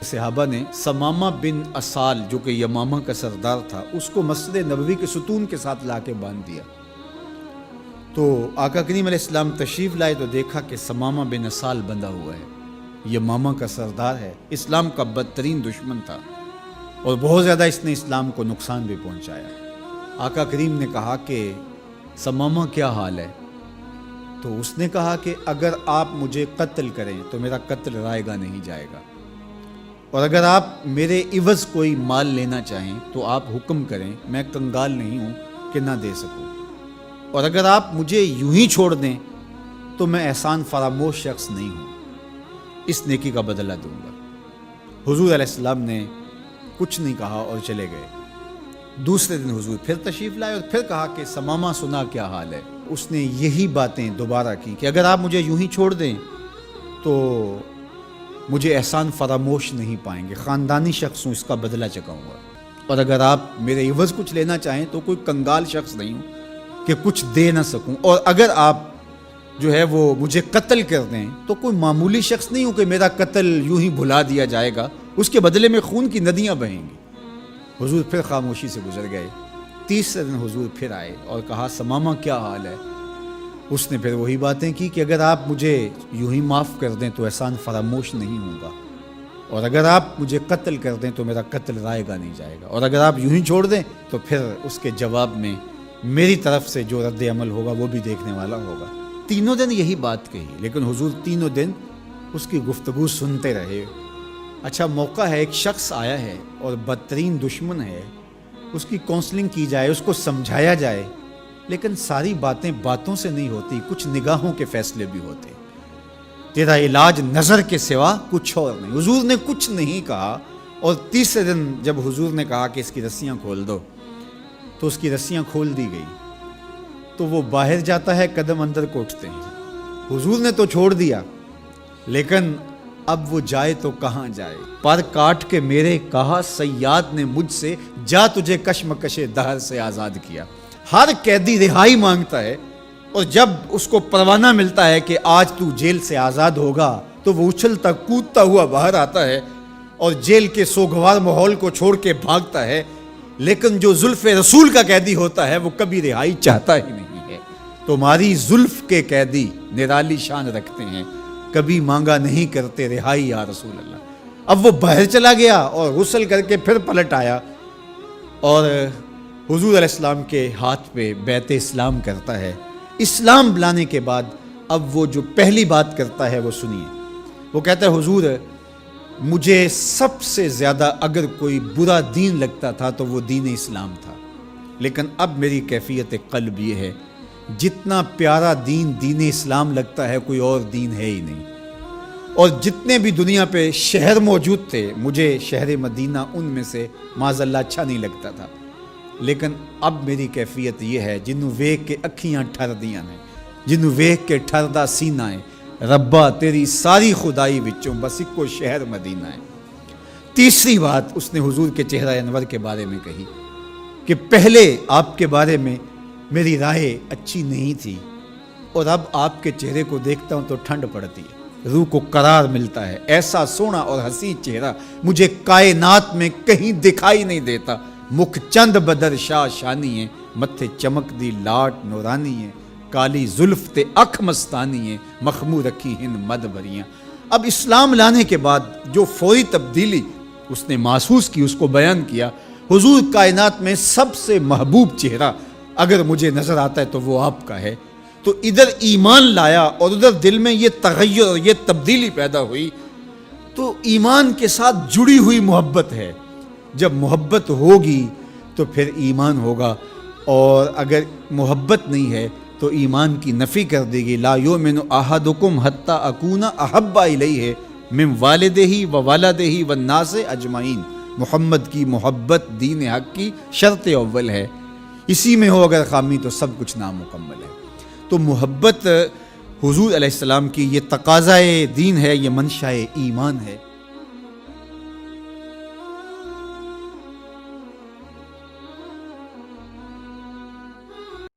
صحابہ نے سمامہ بن اسال جو کہ یمامہ کا سردار تھا اس کو مسجد نبوی کے ستون کے ساتھ لا کے باندھ دیا. تو آقا کریم علیہ السلام تشریف لائے تو دیکھا کہ سمامہ بن اسال بندھا ہوا ہے. یمامہ کا سردار ہے, اسلام کا بدترین دشمن تھا اور بہت زیادہ اس نے اسلام کو نقصان بھی پہنچایا. آقا کریم نے کہا کہ سمامہ کیا حال ہے؟ تو اس نے کہا کہ اگر آپ مجھے قتل کریں تو میرا قتل رائے گا نہیں جائے گا, اور اگر آپ میرے عوض کوئی مال لینا چاہیں تو آپ حکم کریں, میں کنگال نہیں ہوں کہ نہ دے سکوں, اور اگر آپ مجھے یوں ہی چھوڑ دیں تو میں احسان فراموش شخص نہیں ہوں, اس نیکی کا بدلہ دوں گا. حضور علیہ السلام نے کچھ نہیں کہا اور چلے گئے. دوسرے دن حضور پھر تشریف لائے اور پھر کہا کہ سمامہ سنا کیا حال ہے؟ اس نے یہی باتیں دوبارہ کی کہ اگر آپ مجھے یوں ہی چھوڑ دیں تو مجھے احسان فراموش نہیں پائیں گے, خاندانی شخص ہوں, اس کا بدلہ چکاؤں گا, اور اگر آپ میرے عوض کچھ لینا چاہیں تو کوئی کنگال شخص نہیں ہوں کہ کچھ دے نہ سکوں, اور اگر آپ جو ہے وہ مجھے قتل کر دیں تو کوئی معمولی شخص نہیں ہوں کہ میرا قتل یوں ہی بھلا دیا جائے گا, اس کے بدلے میں خون کی ندیاں بہیں گی. حضور پھر خاموشی سے گزر گئے. تیسرے دن حضور پھر آئے اور کہا سمامہ کیا حال ہے؟ اس نے پھر وہی باتیں کی کہ اگر آپ مجھے یوں ہی معاف کر دیں تو احسان فراموش نہیں ہوں گا, اور اگر آپ مجھے قتل کر دیں تو میرا قتل رائے گا نہیں جائے گا, اور اگر آپ یوں ہی چھوڑ دیں تو پھر اس کے جواب میں میری طرف سے جو رد عمل ہوگا وہ بھی دیکھنے والا ہوگا. تینوں دن یہی بات کہی, لیکن حضور تینوں دن اس کی گفتگو سنتے رہے. اچھا موقع ہے, ایک شخص آیا ہے اور بدترین دشمن ہے, اس کی کونسلنگ کی جائے, اس کو سمجھایا جائے, لیکن ساری باتیں باتوں سے نہیں ہوتی, کچھ نگاہوں کے فیصلے بھی ہوتے. تیرا علاج نظر کے سوا کچھ اور نہیں. حضور نے کچھ نہیں کہا, اور تیسرے دن جب حضور نے کہا کہ اس کی رسیاں کھول دو تو اس کی رسیاں کھول دی گئی. تو وہ باہر جاتا ہے, قدم اندر کو اٹھتے ہیں. حضور نے تو چھوڑ دیا, لیکن اب وہ جائے تو کہاں جائے؟ پر کاٹ کے میرے کہا صیاد نے مجھ سے, جا تجھے کشمکش دہر سے آزاد کیا. ہر قیدی رہائی مانگتا ہے, اور جب اس کو پروانہ ملتا ہے کہ آج تو جیل سے آزاد ہوگا تو وہ اچھلتا کودتا ہوا باہر آتا ہے اور جیل کے سوگوار ماحول کو چھوڑ کے بھاگتا ہے. لیکن جو زلف رسول کا قیدی ہوتا ہے وہ کبھی رہائی چاہتا ہی نہیں ہے. تمہاری زلف کے قیدی نرالی شان رکھتے ہیں, کبھی مانگا نہیں کرتے رہائی یا رسول اللہ. اب وہ باہر چلا گیا اور غسل کر کے پھر پلٹ آیا اور حضور علیہ السلام کے ہاتھ پہ بیعت اسلام کرتا ہے. اسلام لانے کے بعد اب وہ جو پہلی بات کرتا ہے وہ سنیے. وہ کہتا ہے حضور مجھے سب سے زیادہ اگر کوئی برا دین لگتا تھا تو وہ دین اسلام تھا, لیکن اب میری کیفیت قلب یہ ہے جتنا پیارا دین دین اسلام لگتا ہے کوئی اور دین ہے ہی نہیں. اور جتنے بھی دنیا پہ شہر موجود تھے مجھے شہر مدینہ ان میں سے معاذ اللہ اچھا نہیں لگتا تھا, لیکن اب میری کیفیت یہ ہے جنوں ویکھ کے اکھیاں ٹھر دیاں نے, جنوں ویکھ کے ٹھردا سینہ ہے, ربا تیری ساری خدائی وچوں بس ایک کو شہر مدینہ ہے. تیسری بات اس نے حضور کے چہرہ انور کے بارے میں کہی کہ پہلے آپ کے بارے میں میری رائے اچھی نہیں تھی, اور اب آپ کے چہرے کو دیکھتا ہوں تو ٹھنڈ پڑتی ہے, روح کو قرار ملتا ہے. ایسا سونا اور حسین چہرہ مجھے کائنات میں کہیں دکھائی نہیں دیتا. مکھ چند بدر شاہ شانی ہے, متھے چمک دی لاٹ نورانی ہے, کالی زلف تے اکھ مستانی ہے, مخمور رکھی ہن مد بریاں. اب اسلام لانے کے بعد جو فوری تبدیلی اس نے محسوس کی اس کو بیان کیا. حضور کائنات میں سب سے محبوب چہرہ اگر مجھے نظر آتا ہے تو وہ آپ کا ہے. تو ادھر ایمان لایا اور ادھر دل میں یہ تغیر اور یہ تبدیلی پیدا ہوئی. تو ایمان کے ساتھ جڑی ہوئی محبت ہے, جب محبت ہوگی تو پھر ایمان ہوگا, اور اگر محبت نہیں ہے تو ایمان کی نفی کر دے گی. لا یؤمن احدکم حتی اکون احب الیہ من والدہ و والدہ والناس اجمعین. محمد کی محبت دین حق کی شرط اول ہے, اسی میں ہو اگر خامی تو سب کچھ نامکمل ہے. تو محبت حضور علیہ السلام کی یہ تقاضائے دین ہے, یہ منشأ ایمان ہے.